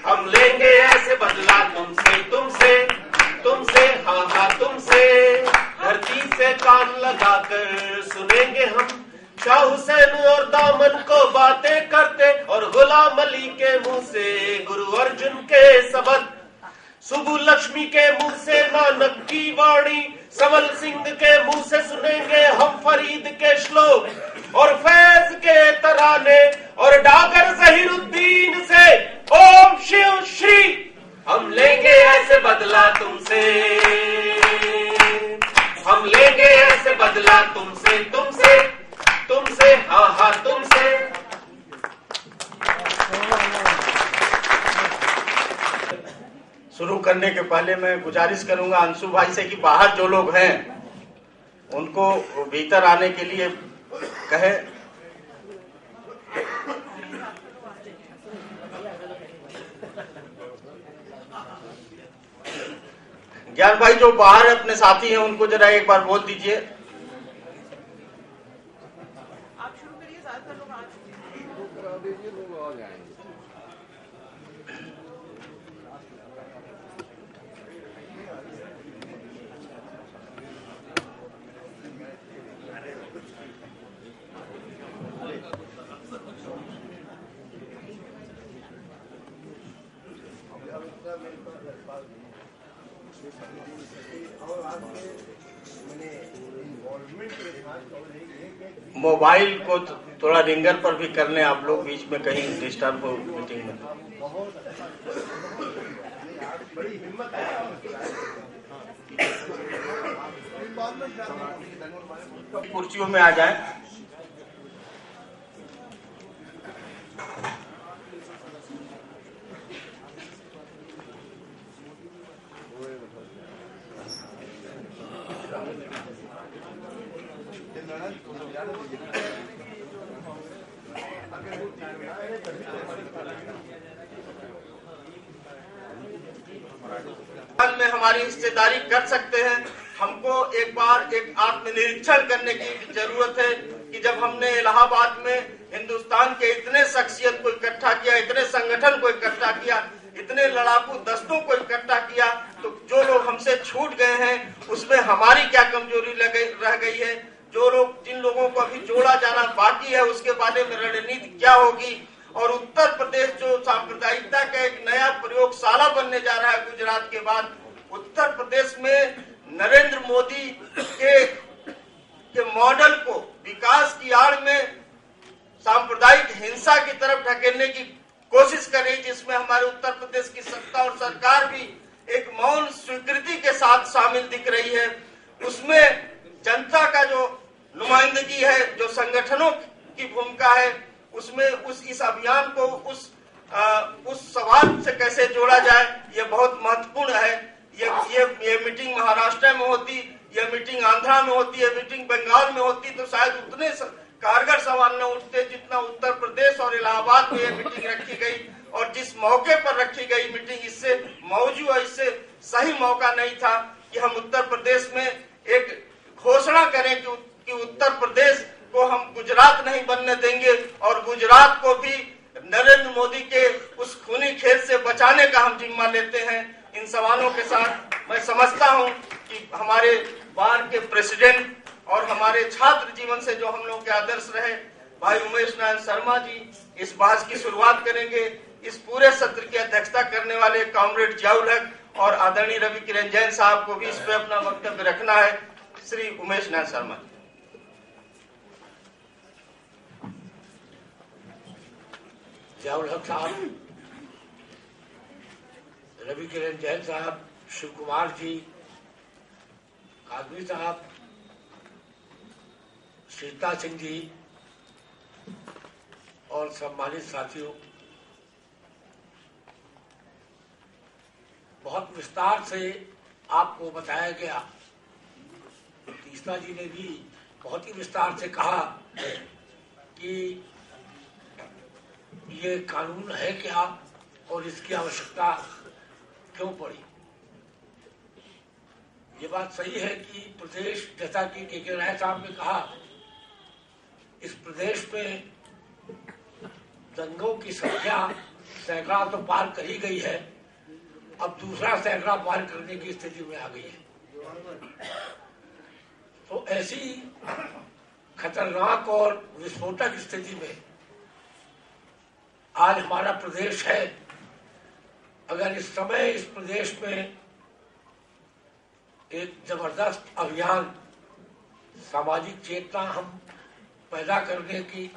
हम लेंगे ऐसे बदला तुमसे तुमसे तुमसे, हाँ हाँ तुमसे। धरती से कान लगाकर सुनेंगे हम शाह हुसैन और दामन को बातें करते, और गुलाम अली के मुंह से गुरु अर्जुन के सबद, सुबु लक्ष्मी के मुंह से नानक की वाणी, समल सिंह के मुंह से सुनेंगे हम फरीद के श्लोक, और फैज के तराने, और डागर जहीरुद्दीन से ओम शिव श्री। हम लेंगे ऐसे बदला तुमसे, हम लेंगे ऐसे बदला तुमसे तुमसे तुमसे, हाँ हाँ तुमसे। शुरू करने के पहले मैं गुजारिश करूंगा अंशु भाई से कि बाहर जो लोग हैं उनको भीतर आने के लिए कहे। ज्ञान भाई जो बाहर अपने साथी हैं उनको जरा एक बार बोल दीजिए। आप शुरू करिए, ज्यादातर लोग आ चुके हैं। मोबाइल को थोड़ा रिंगर पर भी कर लें आप लोग, बीच में कहीं डिस्टर्ब हो मीटिंग में। कुर्सियों में आ जाए। में हमारी हिस्सेदारी कर सकते हैं। हमको एक बार एक आत्मनिरीक्षण करने की जरूरत है कि जब हमने इलाहाबाद में हिंदुस्तान के इतने शख्सियत को इकट्ठा किया, इतने संगठन को इकट्ठा किया, इतने लड़ाकू दस्तों को इकट्ठा किया, तो जो लोग हमसे छूट गए हैं उसमें हमारी क्या कमजोरी रह गई है, जो लोग जिन लोगों को अभी जोड़ा जाना बाकी है उसके बारे में रणनीति क्या होगी। और उत्तर प्रदेश जो सांप्रदायिकता का एक नया प्रयोगशाला बनने जा रहा है गुजरात के बाद, उत्तर प्रदेश में नरेंद्र मोदी के मॉडल को विकास की आड़ में सांप्रदायिक हिंसा की तरफ ढकेलने की कोशिश कर रही, जिसमें हमारे उत्तर प्रदेश की सत्ता और सरकार भी एक मौन स्वीकृति के साथ शामिल दिख रही है। उसमें जनता का जो नुमाइंदगी है, जो संगठनों की भूमिका है, उसमें इस अभियान को उस सवाल से कैसे जोड़ा जाए, ये बहुत महत्वपूर्ण है। ये मीटिंग महाराष्ट्र में होती, ये मीटिंग आंध्रा में होती, ये मीटिंग बंगाल में होती तो शायद उतने कारगर सवाल न उठते जितना उत्तर प्रदेश और इलाहाबाद में ये मीटिंग रखी गई। और जिस मौके पर रखी गई मीटिंग, इससे मौजूद इससे सही मौका नहीं था कि हम उत्तर प्रदेश में एक घोषणा करें कि उत्तर प्रदेश को हम गुजरात नहीं बनने देंगे और गुजरात को भी नरेंद्र मोदी के उस खूनी खेल से बचाने का हम जिम्मा लेते हैं। इन सवालों के साथ मैं समझता हूं कि हमारे बार के प्रेसिडेंट और हमारे छात्र जीवन से जो हम लोग के आदर्श रहे, भाई उमेश नारायण शर्मा जी इस बहस की शुरुआत करेंगे। इस पूरे सत्र की अध्यक्षता करने वाले कॉमरेड जियाउल हक और आदरणीय रवि किरण जैन साहब को भी इस पर अपना वक्तव्य रखना है। श्री उमेश नारायण शर्मा। जियाउल हक साहब, रवि किरण जैन साहब, शिव कुमार जी, काजमी साहब, सीता सिंह जी और सम्मानित साथियों, बहुत विस्तार से आपको बताया गया तीसरा जी ने भी बहुत ही विस्तार से कहा कि ये कानून है क्या और इसकी आवश्यकता क्यों पड़ी। ये बात सही है कि प्रदेश, जैसा कि के राय साहब ने कहा, इस प्रदेश में दंगों की संख्या सैकड़ा तो पार कर ही गई है, अब दूसरा सैकड़ा पार करने की स्थिति में आ गई है। तो ऐसी खतरनाक और विस्फोटक स्थिति में आज हमारा प्रदेश है। अगर इस समय इस प्रदेश में एक जबरदस्त अभियान, सामाजिक चेतना हम पैदा करने की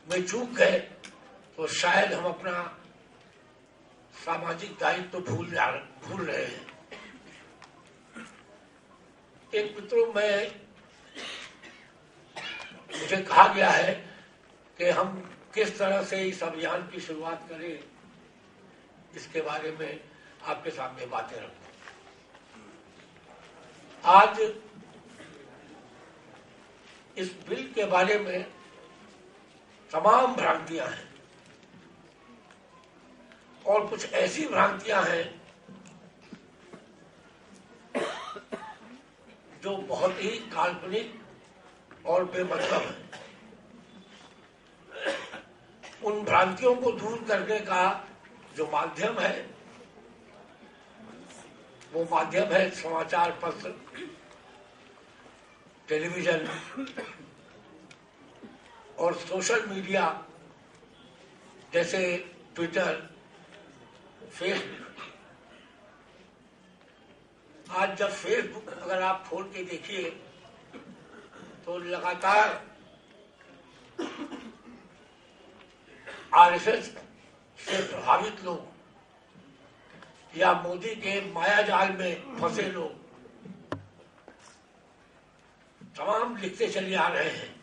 में चूक गए तो शायद हम अपना सामाजिक दायित्व तो भूल रहे हैं। एक मित्रों मुझे कहा गया है कि हम किस तरह से इस अभियान की शुरुआत करें, इसके बारे में आपके सामने बातें रखूं। आज इस बिल के बारे में तमाम भ्रांतियां हैं और कुछ ऐसी भ्रांतियां हैं जो बहुत ही काल्पनिक और बेमतलब है। उन भ्रांतियों को दूर करने का जो माध्यम है वो माध्यम है समाचार पत्र, टेलीविजन और सोशल मीडिया जैसे ट्विटर, फेसबुक। आज जब फेसबुक अगर आप खोल के देखिए तो लगातार आरएसएस से प्रभावित लोग या मोदी के माया जाल में फंसे लोग तमाम लिखते चले आ रहे हैं,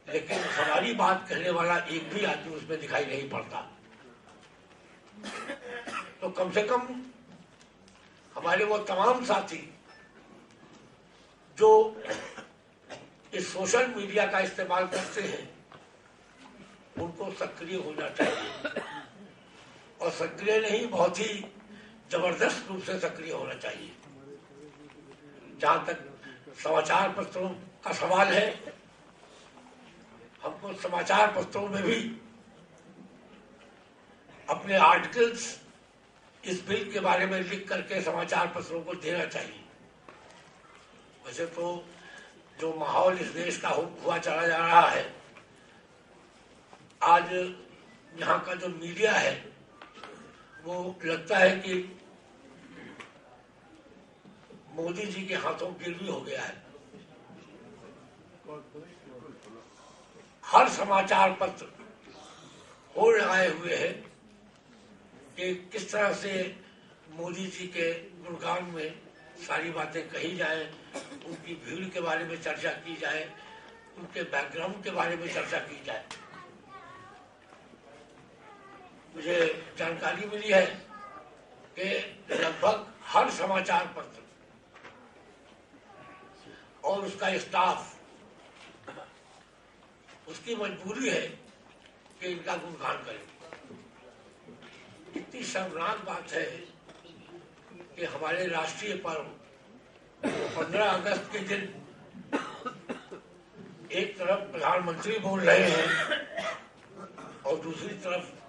लेकिन हमारी बात कहने वाला एक भी आदमी उसमें दिखाई नहीं पड़ता। तो कम से कम हमारे वो तमाम साथी जो इस सोशल मीडिया का इस्तेमाल करते हैं उनको सक्रिय होना चाहिए, और सक्रिय नहीं, बहुत ही जबरदस्त रूप से सक्रिय होना चाहिए। जहां तक समाचार पत्रों का सवाल है, हमको समाचार पत्रों में भी अपने आर्टिकल्स इस बिल के बारे में लिख करके समाचार पत्रों को देना चाहिए। वैसे तो जो माहौल इस देश का हुआ चला जा रहा है, आज यहाँ का जो मीडिया है वो लगता है कि मोदी जी के हाथों गिरवी हो गया है। हर समाचार पत्र होड़ लगाए हुए है कि किस तरह से मोदी जी के गुणगान में सारी बातें कही जाए, उनकी भीड़ के बारे में चर्चा की जाए, उनके बैकग्राउंड के बारे में चर्चा की जाए। मुझे जानकारी मिली है कि लगभग हर समाचार पत्र और उसका स्टाफ, उसकी मजबूरी है कि इनका गुणगान करे। इतनी शर्मनाक बात है कि हमारे राष्ट्रीय पर्व 15 अगस्त के दिन एक तरफ प्रधानमंत्री बोल रहे हैं और दूसरी तरफ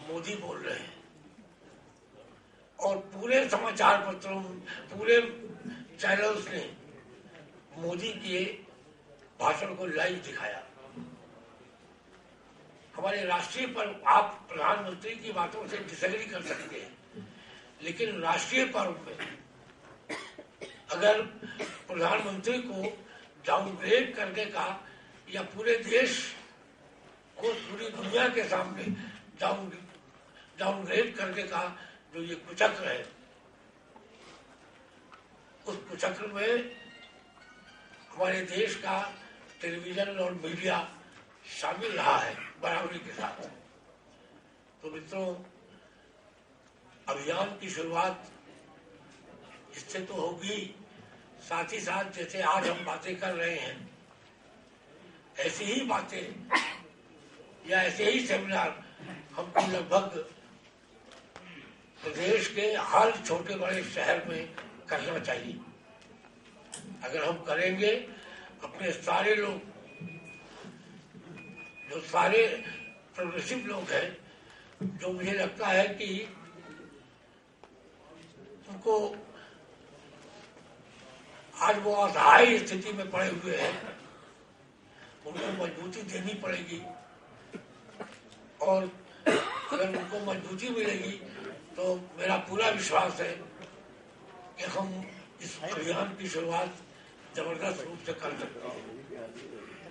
मोदी बोल रहे हैं, और पूरे समाचार पत्रों, पूरे चैनल्स ने मोदी के भाषण को लाइव दिखाया। हमारे राष्ट्रीय पर्व, आप प्रधानमंत्री की बातों से डिसएग्री कर सकते हैं, लेकिन राष्ट्रीय पर्व में अगर प्रधानमंत्री को डाउनग्रेड करने का या पूरे देश को पूरी दुनिया के सामने डाउनग्रेड करने का जो ये कुचक्र है, उस कुचक्र में हमारे देश का टेलीविजन और मीडिया शामिल रहा है बराबरी के साथ। तो मित्रों, अभियान की शुरुआत इससे तो होगी, साथ ही साथ जैसे आज हम बातें कर रहे हैं, ऐसी ही बातें या ऐसे ही सेमिनार हमको लगभग प्रदेश के हर छोटे बड़े शहर में करना चाहिए। अगर हम करेंगे, अपने सारे लोग, जो सारे प्रोग्रेसिव लोग हैं, जो मुझे लगता है कि उनको आज वो असहाय स्थिति में पड़े हुए हैं, उनको मजबूती देनी पड़ेगी। और अगर उनको मजबूती मिलेगी तो मेरा पूरा विश्वास है कि हम इस अभियान की शुरुआत जबरदस्त रूप से कर सकते हैं।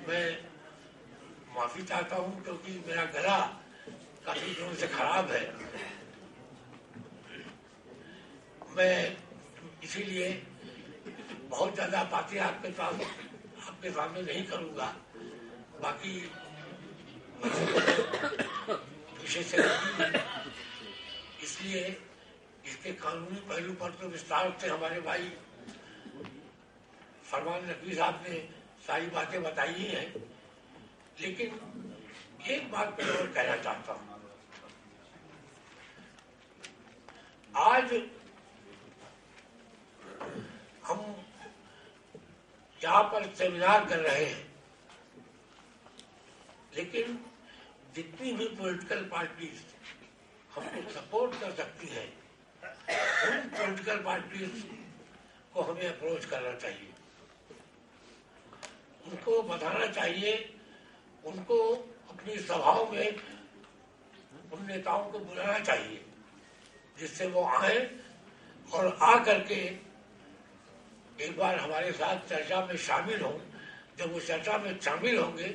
मैं माफी चाहता हूं क्योंकि मेरा गला काफी दिनों से खराब है। मैं इसीलिए बहुत ज्यादा बातें आपके सामने नहीं करूंगा। बाकी विषय से इसलिए इसके कानूनी पहलू पर तो विस्तार से हमारे भाई फरमान नकवी साहब ने सारी बातें बताई ही हैं, लेकिन एक बात मैं और कहना चाहता हूं। आज हम यहाँ पर सेमिनार कर रहे हैं, लेकिन जितनी भी पॉलिटिकल पार्टीज हमको सपोर्ट कर सकती हैं, उन पॉलिटिकल पार्टीज को हमें अप्रोच करना चाहिए, उनको बताना चाहिए, उनको अपनी सभाओं में उन नेताओं को बुलाना चाहिए, जिससे वो आए और आ करके एक बार हमारे साथ चर्चा में शामिल हों। जब वो चर्चा में शामिल होंगे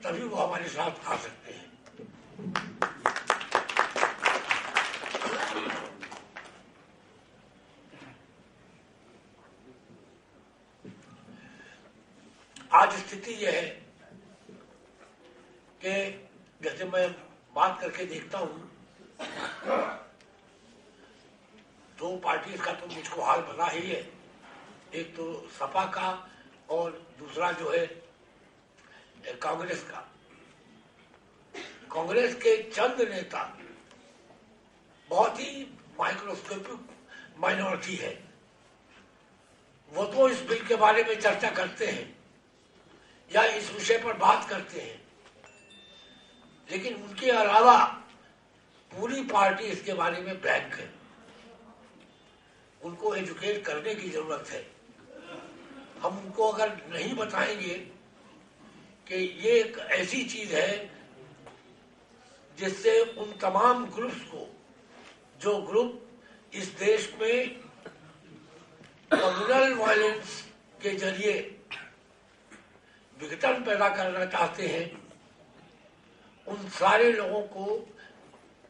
तभी वो हमारे साथ आ सकते हैं। आज स्थिति यह है कि जैसे मैं बात करके देखता हूं, दो पार्टी का तो मुझको हाल पता ही है, एक तो सपा का और दूसरा जो है कांग्रेस का। कांग्रेस के चंद नेता बहुत ही माइक्रोस्कोपिक माइनॉरिटी है। वो तो इस बिल के बारे में चर्चा करते हैं या इस विषय पर बात करते हैं, लेकिन उनके अलावा पूरी पार्टी इसके बारे में ब्लैंक है। उनको एजुकेट करने की जरूरत है। हम उनको अगर नहीं बताएंगे कि ये एक ऐसी चीज है जिससे उन तमाम ग्रुप्स को, जो ग्रुप इस देश में कम्युनल वायलेंस के जरिए विघटन पैदा करना चाहते हैं, उन सारे लोगों को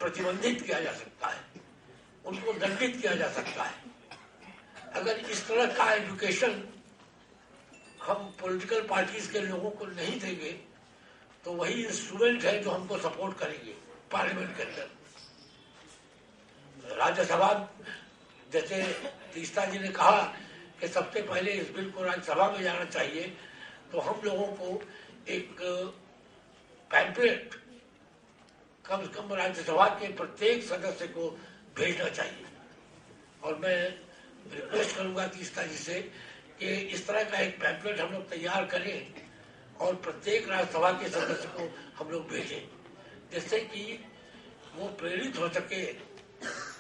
प्रतिबंधित किया जा सकता है, उनको दंडित किया जा सकता है। अगर इस तरह का एजुकेशन हम पॉलिटिकल पार्टीज के लोगों को नहीं देंगे तो वही इंस्ट्रूमेंट है जो हमको सपोर्ट करेंगे पार्लियामेंट के अंदर। राज्यसभा, जैसे तीस्ता जी ने कहा कि सबसे पहले इस बिल को राज्यसभा में जाना चाहिए, तो हम लोगों को एक पैम्पलेट कम से कम राज्यसभा के प्रत्येक सदस्य को भेजना चाहिए। और मैं रिक्वेस्ट करूंगा तीस्ता जी से कि इस तरह का एक पैम्पलेट हम लोग तैयार करें और प्रत्येक राज्यसभा के सदस्य को हम लोग भेजें, जिससे कि वो प्रेरित हो सके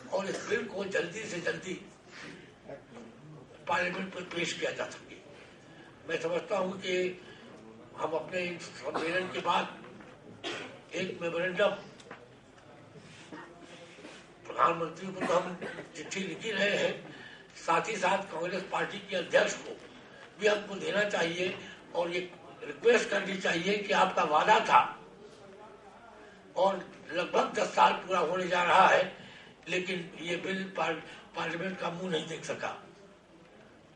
और इस बिल को जल्दी से जल्दी पार्लियामेंट में पेश किया जा सके। मैं समझता हूं कि हम अपने सम्मेलन के बाद एक मेमोरेंडम प्रधानमंत्री को तो हम चिट्ठी लिखी रहे हैं, साथ ही साथ कांग्रेस पार्टी के अध्यक्ष को भी हमको देना चाहिए और ये रिक्वेस्ट करनी चाहिए कि आपका वादा था और लगभग 10 साल पूरा होने जा रहा है, लेकिन ये बिल पार्लियामेंट का मुंह नहीं देख सका।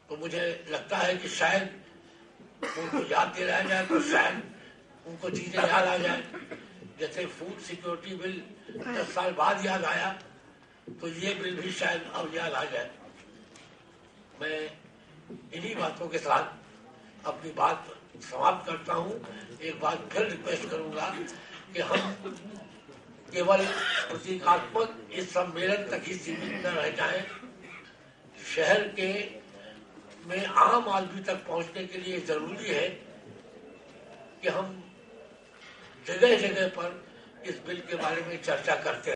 तो मुझे लगता है कि शायद उनको याद दिलाया जाए तो शायद उनको चीजें याद आ जाए। जैसे फूड सिक्योरिटी बिल 10 साल बाद याद आया, तो ये बिल भी शायद अब याद आ जाए। मैं इन्हीं बातों के साथ अपनी बात समाप्त करता हूँ। एक बात फिर रिक्वेस्ट करूंगा कि हम केवल प्रतीकात्मक इस सम्मेलन तक ही सीमित न रह जाएं। शहर के में आम आदमी तक पहुंचने के लिए जरूरी है कि हम जगह जगह पर इस बिल के बारे में चर्चा करते हैं।